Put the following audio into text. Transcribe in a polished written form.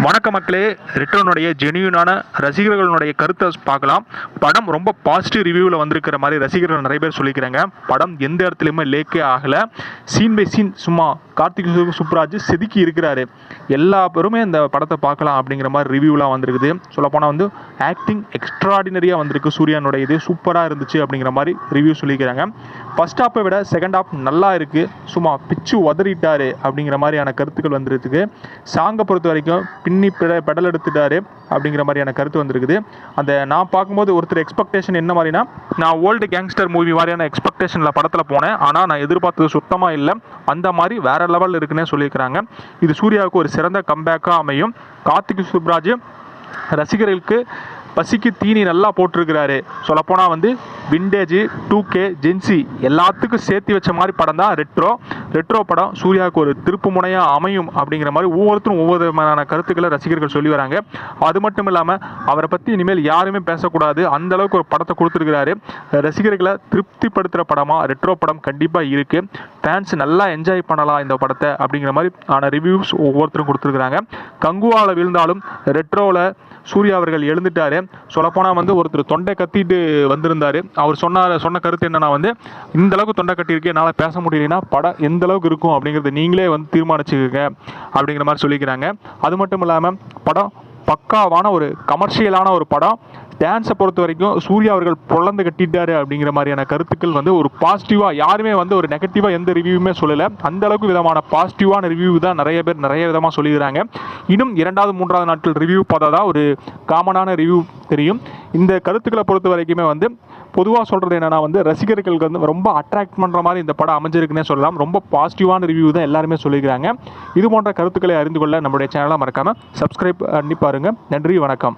வணக்க மக்களே, ரிட்டர்னுடைய ஜெனியூனான ரசிகர்களுடைய கருத்தை பார்க்கலாம். படம் ரொம்ப பாசிட்டிவ் ரிவ்யூவில் வந்திருக்கிற மாதிரி ரசிகர்கள் நிறைய பேர் சொல்லிக்கிறாங்க. படம் எந்த இடத்துலையுமே லேக்கே ஆகலை. சீன் பை சீன் சும்மா கார்த்திக் சுப்ராஜ் செதுக்கி இருக்கிறாரு. எல்லா பேருமே இந்த படத்தை பார்க்கலாம் அப்படிங்கிற மாதிரி ரிவ்யூலாம் வந்திருக்குது. சொல்லப்போனால் வந்து ஆக்டிங் எக்ஸ்ட்ராடினரியாக வந்திருக்கு. சூர்யானுடைய இது சூப்பராக இருந்துச்சு அப்படிங்கிற மாதிரி ரிவ்யூ சொல்லிக்கிறாங்க. ஃபர்ஸ்ட் ஹாப்பை விட செகண்ட் ஹாப் நல்லா இருக்குது, சும்மா பிச்சு உதறிட்டாரு அப்படிங்கிற மாதிரியான கருத்துக்கள் வந்துருக்கு. சாங்கை பொறுத்த வரைக்கும் பின்னி பெடல் எடுத்துட்டாரு அப்படிங்கிற மாதிரியான கருத்து வந்திருக்குது. அந்த நான் பார்க்கும்போது ஒருத்தர் எக்ஸ்பெக்டேஷன் என்ன மாதிரினா, நான் ஓல்டு கேங்ஸ்டர் மூவி மாதிரியான எக்ஸ்பெக்டேஷனில் படத்தில் போனேன். ஆனால் நான் எதிர்பார்த்தது சுத்தமாக இல்லை. அந்த மாதிரி வேற லெவல் இருக்குன்னே சொல்லியிருக்கிறாங்க. இது சூர்யாவுக்கு ஒரு சிறந்த கம்பேக்காக அமையும். கார்த்திக் சுப்ராஜ் ரசிகர்களுக்கு பசிக்கு தீனி நல்லா போட்டிருக்கிறாரு. சொல்லப்போனால் வந்து விண்டேஜ் 2K ஜென்சி எல்லாத்துக்கும் சேர்த்து வச்ச மாதிரி படம் தான் ரெட்ரோ படம். சூர்யாவுக்கு ஒரு திருப்பு முனையாக அமையும் அப்படிங்கிற மாதிரி ஒவ்வொருத்தரும் ஒவ்வொரு விதமான கருத்துக்களை ரசிகர்கள் சொல்லி வராங்க. அது மட்டும் இல்லாமல் அவரை பற்றி இனிமேல் யாருமே பேசக்கூடாது, அந்த அளவுக்கு ஒரு படத்தை கொடுத்துருக்கிறாரு. ரசிகர்களை திருப்திப்படுத்துகிற படமாக ரெட்ரோ படம் கண்டிப்பாக இருக்குது. ஃபேன்ஸ் நல்லா என்ஜாய் பண்ணலாம் இந்த படத்தை அப்படிங்கிற மாதிரி ஆன ரிவ்யூஸ் ஒவ்வொருத்தரும் கொடுத்துருக்குறாங்க. கங்குவாவில் விழுந்தாலும் ரெட்ரோவில் சூர்யா அவர்கள் எழுந்துட்டாரு. சொல்லப்போனால் வந்து ஒருத்தர் தொண்டை கத்திட்டு வந்திருந்தார். அவர் சொன்ன கருத்து என்னன்னா வந்து, இந்த அளவுக்கு தொண்டை கட்டியிருக்கு, என்னால் பேச முடியலைன்னா படம் எந்த அளவுக்கு இருக்கும் அப்படிங்கிறத நீங்களே வந்து தீர்மானிச்சுக்கோங்க அப்படிங்கிற மாதிரி சொல்லிக்கிறாங்க. அது மட்டும் இல்லாமல் படம் பக்காவான ஒரு கமர்ஷியலான ஒரு படம். டான்ஸை பொறுத்த வரைக்கும் சூர்யா அவர்கள் பொழந்து கட்டிட்டாரு அப்படிங்கிற மாதிரியான கருத்துக்கள் வந்து ஒரு பாசிட்டிவாக, யாருமே வந்து ஒரு நெகட்டிவாக எந்த ரிவ்யூவுமே சொல்லலை. அந்த அளவுக்கு விதமான பாசிட்டிவான ரிவ்யூ தான் நிறைய பேர் நிறைய விதமாக சொல்லிக்கிறாங்க. இன்னும் 2வது 3வது நாட்கள் ரிவ்யூ பார்த்தா தான் ஒரு காமனான ரிவ்யூ தெரியும். இந்த கருத்துக்களை பொறுத்த வரைக்குமே வந்து பொதுவாக சொல்கிறது என்னென்னா வந்து ரசிகர்களுக்கு வந்து ரொம்ப அட்ராக்ட் பண்ணுற மாதிரி இந்த படம் அமைஞ்சிருக்குன்னே சொல்லலாம். ரொம்ப பாசிட்டிவான ரிவ்யூ தான் எல்லாருமே சொல்லிக்கிறாங்க. இது போன்ற கருத்துக்களை அறிந்து கொள்ள நம்முடைய சேனலை மறக்காமல் சப்ஸ்கிரைப் பண்ணி பாருங்கள். நன்றி, வணக்கம்.